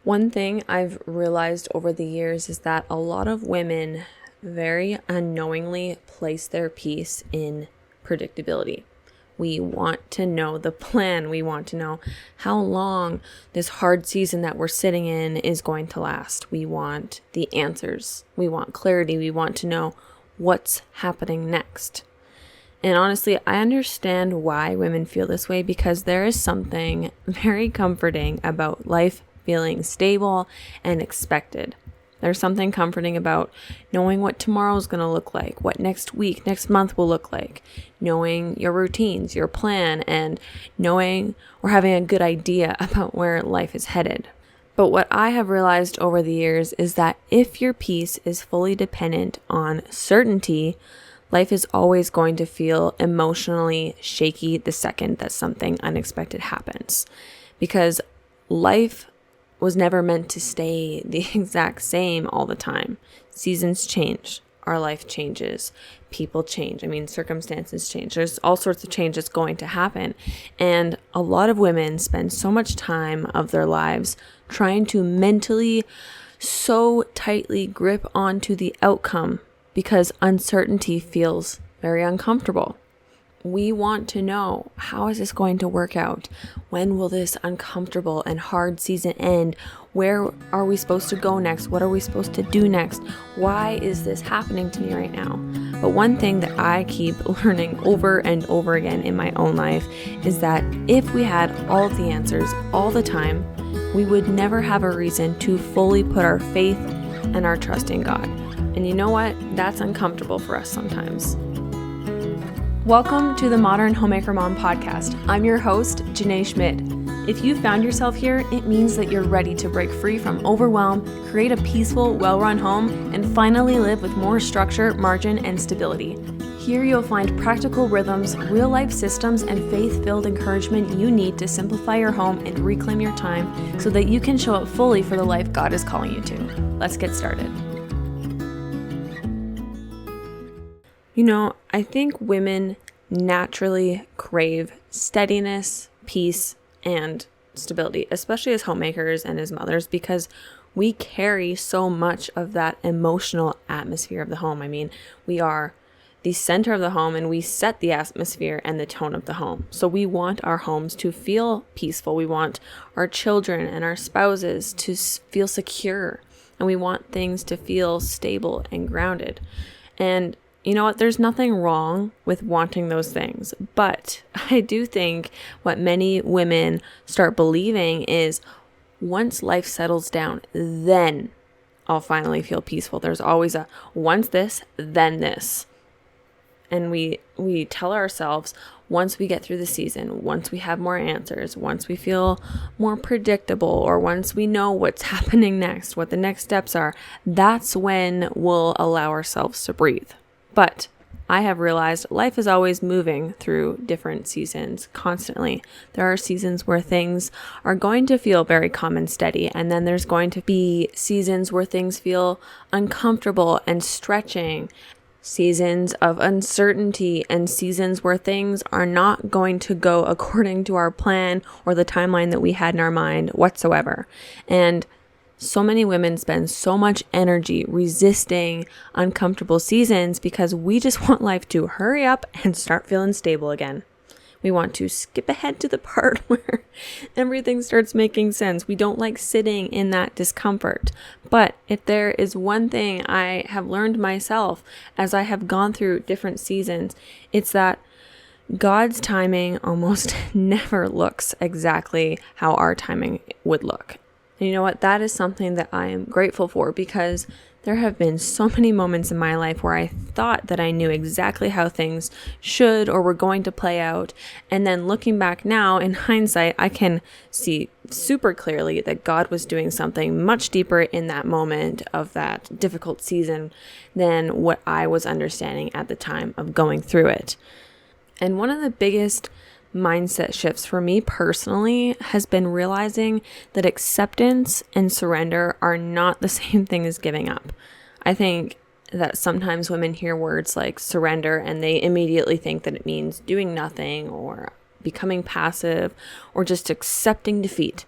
One thing I've realized over the years is that a lot of women very unknowingly place their peace in predictability. We want to know the plan. We want to know how long this hard season that we're sitting in is going to last. We want the answers. We want clarity. We want to know what's happening next. And honestly, I understand why women feel this way because there is something very comforting about life feeling stable and expected. There's something comforting about knowing what tomorrow is going to look like, what next week, next month will look like, knowing your routines, your plan, and knowing or having a good idea about where life is headed. But what I have realized over the years is that if your peace is fully dependent on certainty, life is always going to feel emotionally shaky the second that something unexpected happens. Because life was never meant to stay the exact same all the time. Seasons change. Our life changes. People change. Circumstances change. There's all sorts of changes going to happen. And a lot of women spend so much time of their lives trying to mentally so tightly grip onto the outcome because uncertainty feels very uncomfortable. We want to know, how is this going to work out? When will this uncomfortable and hard season end? Where are we supposed to go next? What are we supposed to do next? Why is this happening to me right now? But one thing that I keep learning over and over again in my own life is that if we had all of the answers all the time, we would never have a reason to fully put our faith and our trust in God. And you know what? That's uncomfortable for us sometimes. Welcome to the Modern Homemaker Mom podcast. I'm your host, Jynae Schmidt. If you found yourself here, it means that you're ready to break free from overwhelm, create a peaceful, well-run home, and finally live with more structure, margin, and stability. Here you'll find practical rhythms, real-life systems, and faith-filled encouragement you need to simplify your home and reclaim your time so that you can show up fully for the life God is calling you to. Let's get started. I think women naturally crave steadiness, peace, and stability, especially as homemakers and as mothers, because we carry so much of that emotional atmosphere of the home. We are the center of the home and we set the atmosphere and the tone of the home. So we want our homes to feel peaceful. We want our children and our spouses to feel secure, and we want things to feel stable and grounded. And you know what? There's nothing wrong with wanting those things. But I do think what many women start believing is once life settles down, then I'll finally feel peaceful. There's always a once this, then this. And we tell ourselves once we get through the season, once we have more answers, once we feel more predictable, or once we know what's happening next, what the next steps are, that's when we'll allow ourselves to breathe. But I have realized life is always moving through different seasons constantly. There are seasons where things are going to feel very calm and steady, and then there's going to be seasons where things feel uncomfortable and stretching, seasons of uncertainty, and seasons where things are not going to go according to our plan or the timeline that we had in our mind whatsoever. And so many women spend so much energy resisting uncomfortable seasons because we just want life to hurry up and start feeling stable again. We want to skip ahead to the part where everything starts making sense. We don't like sitting in that discomfort. But if there is one thing I have learned myself as I have gone through different seasons, it's that God's timing almost never looks exactly how our timing would look. And you know what? That is something that I am grateful for, because there have been so many moments in my life where I thought that I knew exactly how things should or were going to play out. And then looking back now in hindsight, I can see super clearly that God was doing something much deeper in that moment of that difficult season than what I was understanding at the time of going through it. And one of the biggest mindset shifts for me personally has been realizing that acceptance and surrender are not the same thing as giving up. I think that sometimes women hear words like surrender and they immediately think that it means doing nothing or becoming passive or just accepting defeat.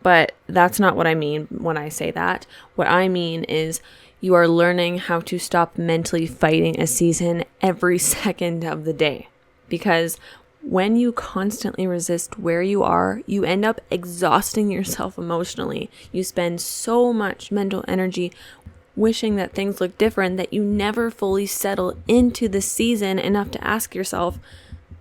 But that's not what I mean when I say that. What I mean is you are learning how to stop mentally fighting a season every second of the day. Because when you constantly resist where you are, you end up exhausting yourself emotionally. You spend so much mental energy wishing that things look different that you never fully settle into the season enough to ask yourself,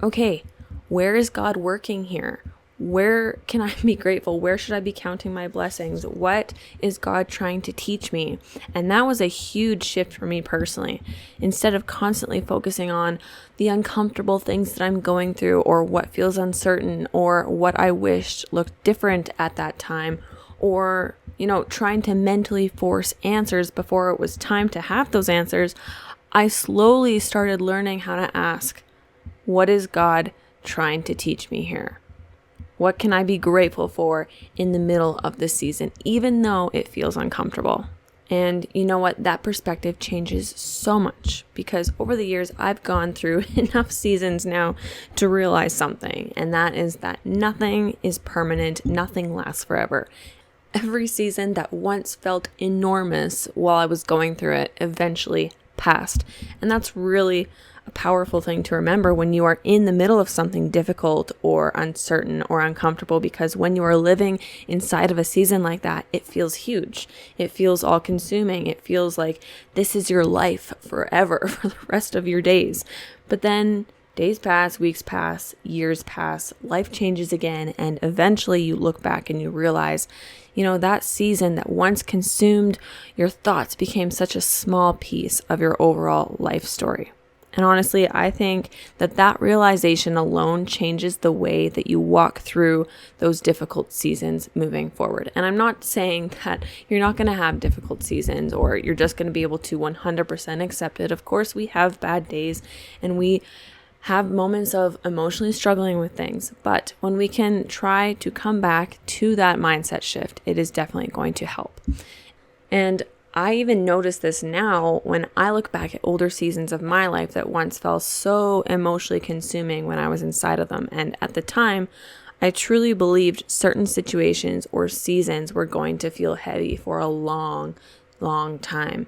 okay, where is God working here? Where can I be grateful? Where should I be counting my blessings? What is God trying to teach me? And that was a huge shift for me personally. Instead of constantly focusing on the uncomfortable things that I'm going through, or what feels uncertain, or what I wished looked different at that time, or, trying to mentally force answers before it was time to have those answers, I slowly started learning how to ask, what is God trying to teach me here? What can I be grateful for in the middle of this season, even though it feels uncomfortable? And you know what? That perspective changes so much, because over the years, I've gone through enough seasons now to realize something, and that is that nothing is permanent, nothing lasts forever. Every season that once felt enormous while I was going through it eventually passed. And that's really a powerful thing to remember when you are in the middle of something difficult or uncertain or uncomfortable, because when you are living inside of a season like that, it feels huge. It feels all consuming. It feels like this is your life forever for the rest of your days. But then days pass, weeks pass, years pass, life changes again, and eventually you look back and you realize, that season that once consumed your thoughts became such a small piece of your overall life story. And honestly, I think that realization alone changes the way that you walk through those difficult seasons moving forward. And I'm not saying that you're not going to have difficult seasons or you're just going to be able to 100% accept it. Of course, we have bad days and we have moments of emotionally struggling with things. But when we can try to come back to that mindset shift, it is definitely going to help. And I even notice this now when I look back at older seasons of my life that once felt so emotionally consuming when I was inside of them. And at the time, I truly believed certain situations or seasons were going to feel heavy for a long, long time.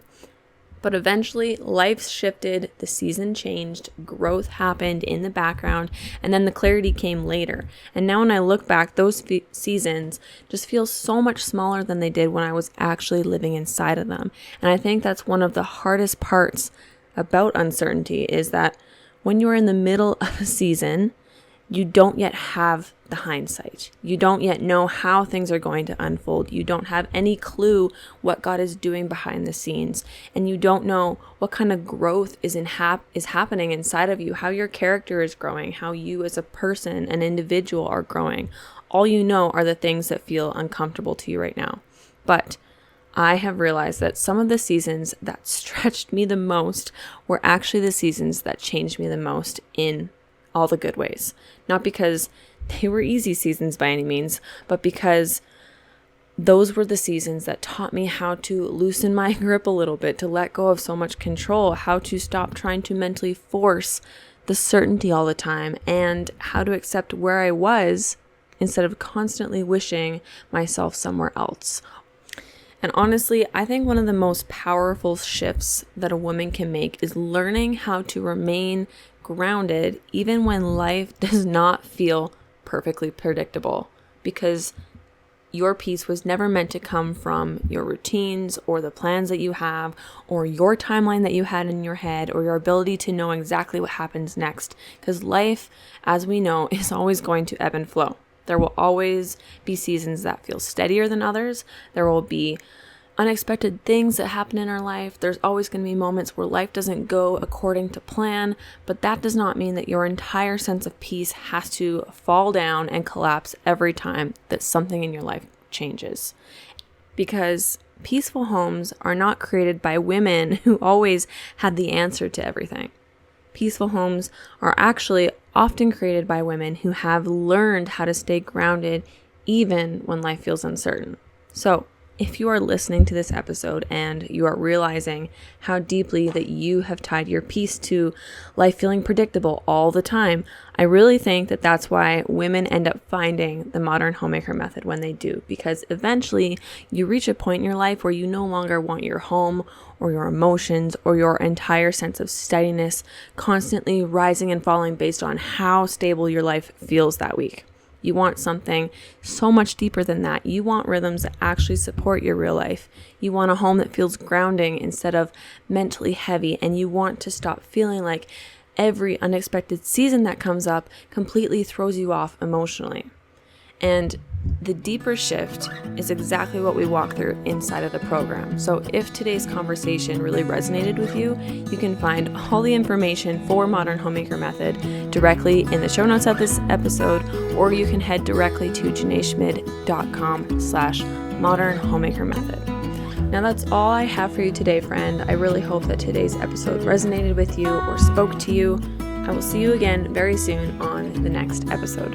But eventually, life shifted, the season changed, growth happened in the background, and then the clarity came later. And now when I look back, those seasons just feel so much smaller than they did when I was actually living inside of them. And I think that's one of the hardest parts about uncertainty, is that when you're in the middle of a season, you don't yet have the hindsight. You don't yet know how things are going to unfold. You don't have any clue what God is doing behind the scenes. And you don't know what kind of growth is happening inside of you, how your character is growing, how you as a person, an individual, are growing. All you know are the things that feel uncomfortable to you right now. But I have realized that some of the seasons that stretched me the most were actually the seasons that changed me the most in all the good ways. Not because they were easy seasons by any means, but because those were the seasons that taught me how to loosen my grip a little bit, to let go of so much control, how to stop trying to mentally force the certainty all the time, and how to accept where I was instead of constantly wishing myself somewhere else. And honestly, I think one of the most powerful shifts that a woman can make is learning how to remain grounded even when life does not feel perfectly predictable, because your peace was never meant to come from your routines or the plans that you have or your timeline that you had in your head or your ability to know exactly what happens next, because life, as we know, is always going to ebb and flow. There will always be seasons that feel steadier than others. There will be unexpected things that happen in our life. There's always going to be moments where life doesn't go according to plan, but that does not mean that your entire sense of peace has to fall down and collapse every time that something in your life changes. Because peaceful homes are not created by women who always had the answer to everything. Peaceful homes are actually often created by women who have learned how to stay grounded even when life feels uncertain. So, If you are listening to this episode and you are realizing how deeply that you have tied your peace to life feeling predictable all the time, I really think that that's why women end up finding the modern homemaker method when they do, because eventually you reach a point in your life where you no longer want your home or your emotions or your entire sense of steadiness constantly rising and falling based on how stable your life feels that week. You want something so much deeper than that. You want rhythms that actually support your real life. You want a home that feels grounding instead of mentally heavy. And you want to stop feeling like every unexpected season that comes up completely throws you off emotionally. And the deeper shift is exactly what we walk through inside of the program. So if today's conversation really resonated with you, you can find all the information for Modern Homemaker Method directly in the show notes of this episode, or you can head directly to jynaeschmid.com/Modern Homemaker Method. Now that's all I have for you today, friend. I really hope that today's episode resonated with you or spoke to you. I will see you again very soon on the next episode.